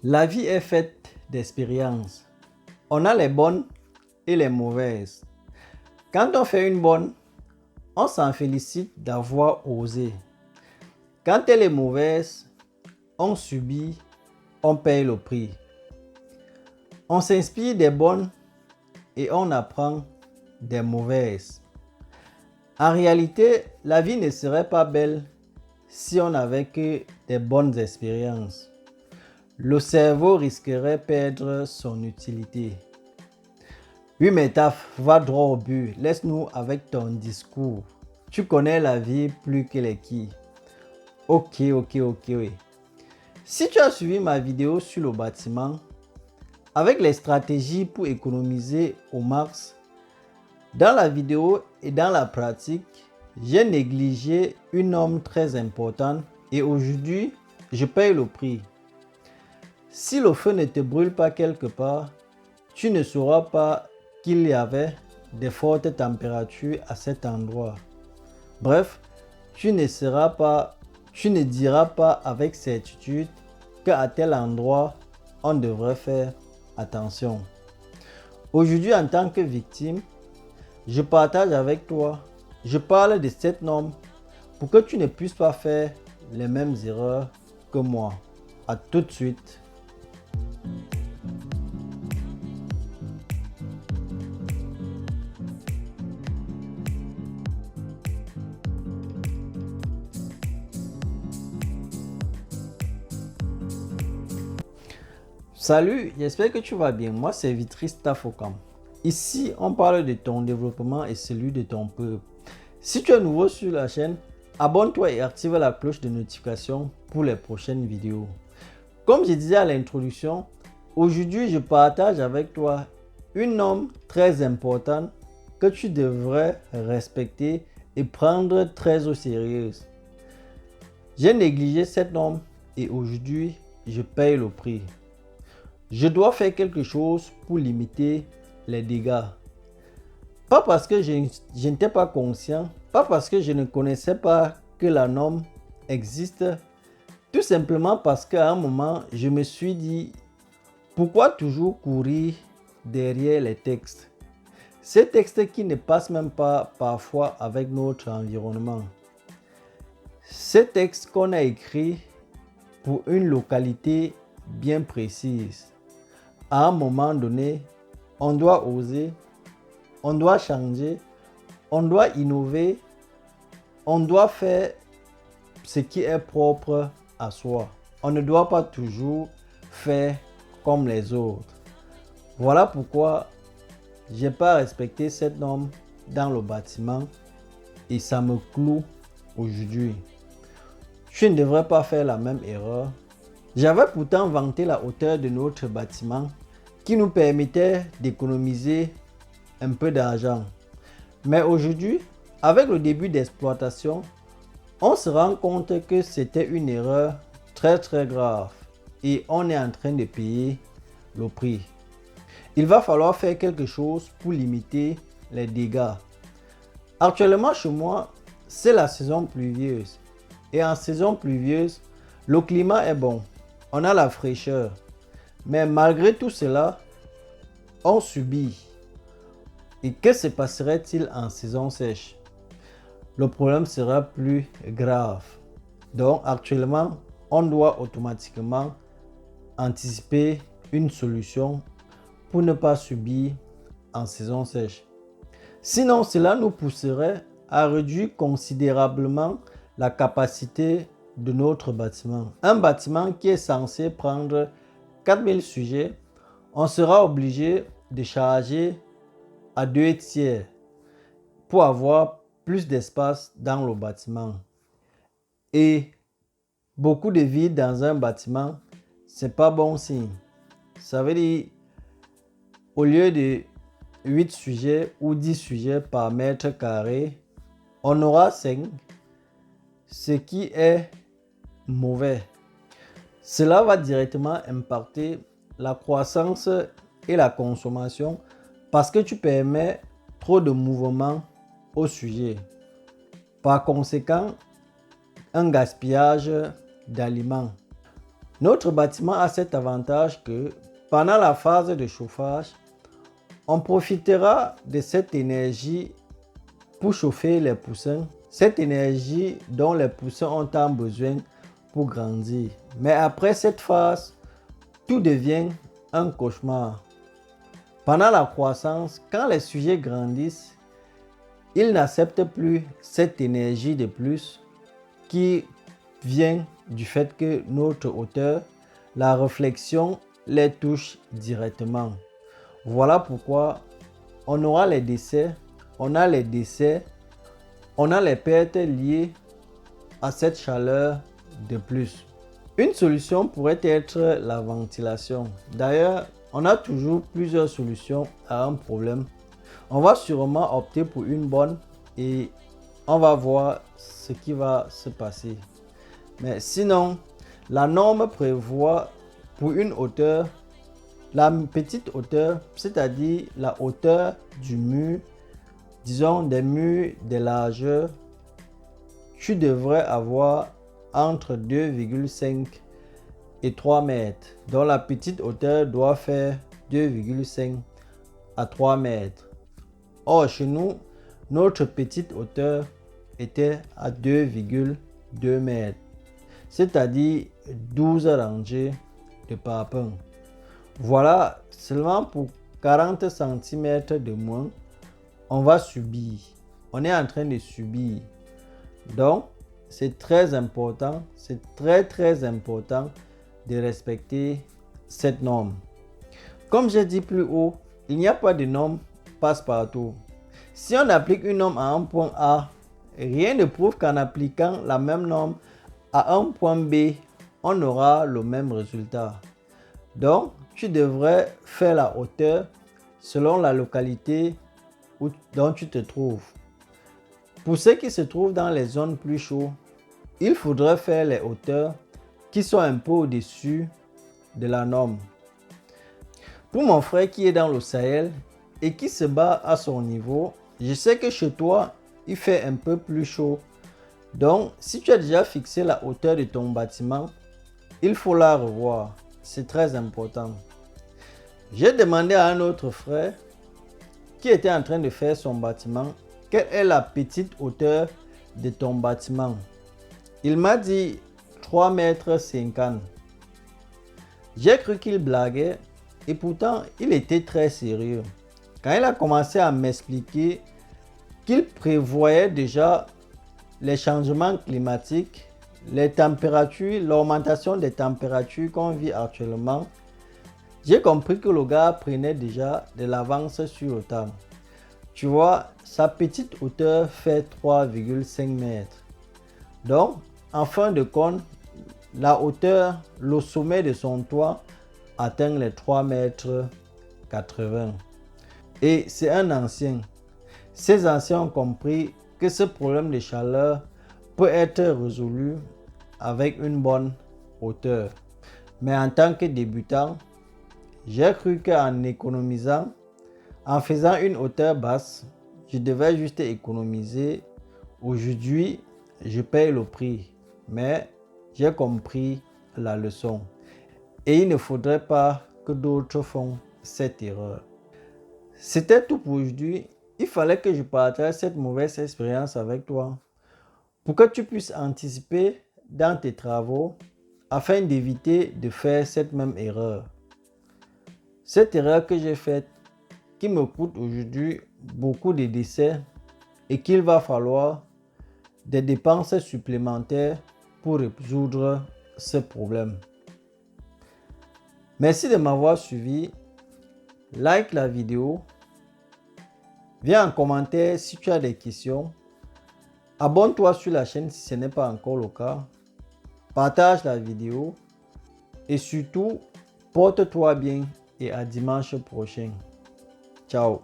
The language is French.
La vie est faite d'expériences. On a les bonnes et les mauvaises. Quand on fait une bonne, on s'en félicite d'avoir osé. Quand elle est mauvaise, on subit, on paye le prix. On s'inspire des bonnes et on apprend des mauvaises. En réalité, la vie ne serait pas belle si on n'avait que des bonnes expériences. Le cerveau risquerait de perdre son utilité. Oui, mais taf, va droit au but. Laisse-nous avec ton discours. Tu connais la vie plus que les qui. Ok. Oui. Si tu as suivi ma vidéo sur le bâtiment, avec les stratégies pour économiser au max, dans la vidéo et dans la pratique, j'ai négligé une norme très importante et aujourd'hui, je paye le prix. Si le feu ne te brûle pas quelque part, tu ne sauras pas qu'il y avait de fortes températures à cet endroit. Bref, tu ne diras pas avec certitude qu'à tel endroit, on devrait faire attention. Aujourd'hui, en tant que victime, je partage avec toi, je parle de cette norme pour que tu ne puisses pas faire les mêmes erreurs que moi. À tout de suite. Salut, j'espère que tu vas bien. Moi, c'est Vitris Tafokam. Ici, on parle de ton développement et celui de ton peuple. Si tu es nouveau sur la chaîne, abonne-toi et active la cloche de notification pour les prochaines vidéos. Comme je disais à l'introduction, aujourd'hui, je partage avec toi une norme très importante que tu devrais respecter et prendre très au sérieux. J'ai négligé cette norme et aujourd'hui, je paye le prix. Je dois faire quelque chose pour limiter les dégâts. Pas parce que je n'étais pas conscient, pas parce que je ne connaissais pas que la norme existe, tout simplement parce qu'à un moment, je me suis dit, pourquoi toujours courir derrière les textes? Ces textes qui ne passent même pas parfois avec notre environnement. Ces textes qu'on a écrits pour une localité bien précise. À un moment donné, on doit oser, on doit changer, on doit innover, on doit faire ce qui est propre à soi. On ne doit pas toujours faire comme les autres. Voilà pourquoi je n'ai pas respecté cette norme dans le bâtiment et ça me cloue aujourd'hui. Je ne devrais pas faire la même erreur. J'avais pourtant vanté la hauteur de notre bâtiment qui nous permettait d'économiser un peu d'argent. Mais aujourd'hui, avec le début d'exploitation, on se rend compte que c'était une erreur très grave et on est en train de payer le prix. Il va falloir faire quelque chose pour limiter les dégâts. Actuellement chez moi, c'est la saison pluvieuse et en saison pluvieuse, le climat est bon. On a la fraîcheur. Mais malgré tout cela, on subit. Et que se passerait-il en saison sèche? Le problème sera plus grave. Donc actuellement, on doit automatiquement anticiper une solution pour ne pas subir en saison sèche. Sinon, cela nous pousserait à réduire considérablement la capacité de notre bâtiment. Un bâtiment qui est censé prendre 4000 sujets, on sera obligé de charger à 2/3 pour avoir plus d'espace dans le bâtiment. Et beaucoup de vide dans un bâtiment, c'est pas bon signe. Ça veut dire, au lieu de 8 sujets ou 10 sujets par mètre carré, on aura 5, ce qui est mauvais. Cela va directement impacter la croissance et la consommation parce que tu permets trop de mouvements au sujet. Par conséquent, un gaspillage d'aliments. Notre bâtiment a cet avantage que pendant la phase de chauffage, on profitera de cette énergie pour chauffer les poussins, cette énergie dont les poussins ont tant besoin pour grandir. Mais après cette phase, tout devient un cauchemar. Pendant la croissance, quand les sujets grandissent, ils n'acceptent plus cette énergie de plus qui vient du fait que notre hauteur, la réflexion les touche directement. Voilà pourquoi on aura les décès, on a les pertes liées à cette chaleur de plus. Une solution pourrait être la ventilation. D'ailleurs, on a toujours plusieurs solutions à un problème. On va sûrement opter pour une bonne et on va voir ce qui va se passer. Mais sinon, la norme prévoit pour une hauteur, la petite hauteur, c'est-à-dire la hauteur du mur, disons des murs de largeur, tu devrais avoir entre 2,5 et 3 mètres. Donc la petite hauteur doit faire 2,5 à 3 mètres. Or, chez nous, notre petite hauteur était à 2,2 mètres, c'est-à-dire 12 rangées de parpaings. Voilà, seulement pour 40 cm de moins, on va subir. On est en train de subir. Donc, c'est très important, c'est très important de respecter cette norme. Comme j'ai dit plus haut, il n'y a pas de norme passe-partout. Si on applique une norme à un point A, rien ne prouve qu'en appliquant la même norme à un point B, on aura le même résultat. Donc, tu devrais faire la hauteur selon la localité dont tu te trouves. Pour ceux qui se trouvent dans les zones plus chaudes, il faudrait faire les hauteurs qui sont un peu au-dessus de la norme. Pour mon frère qui est dans le Sahel et qui se bat à son niveau, je sais que chez toi, il fait un peu plus chaud. Donc, si tu as déjà fixé la hauteur de ton bâtiment, il faut la revoir. C'est très important. J'ai demandé à un autre frère qui était en train de faire son bâtiment, quelle est la petite hauteur de ton bâtiment? Il m'a dit 3,50 m. J'ai cru qu'il blaguait et pourtant il était très sérieux. Quand il a commencé à m'expliquer qu'il prévoyait déjà les changements climatiques, les températures, l'augmentation des températures qu'on vit actuellement, j'ai compris que le gars prenait déjà de l'avance sur le temps. Tu vois, sa petite hauteur fait 3,5 mètres. Donc, en fin de compte, la hauteur, le sommet de son toit atteint les 3,80 m. Et c'est un ancien. Ces anciens ont compris que ce problème de chaleur peut être résolu avec une bonne hauteur. Mais en tant que débutant, j'ai cru qu'en économisant, en faisant une hauteur basse, je devais juste économiser. Aujourd'hui, je paye le prix, mais j'ai compris la leçon. Et il ne faudrait pas que d'autres font cette erreur. C'était tout pour aujourd'hui. Il fallait que je partage cette mauvaise expérience avec toi pour que tu puisses anticiper dans tes travaux afin d'éviter de faire cette même erreur. Cette erreur que j'ai faite qui me coûte aujourd'hui beaucoup de décès et qu'il va falloir des dépenses supplémentaires pour résoudre ce problème. Merci de m'avoir suivi. Like la vidéo. Viens en commentaire si tu as des questions. Abonne-toi sur la chaîne si ce n'est pas encore le cas. Partage la vidéo. Et surtout, porte-toi bien et à dimanche prochain. Ciao.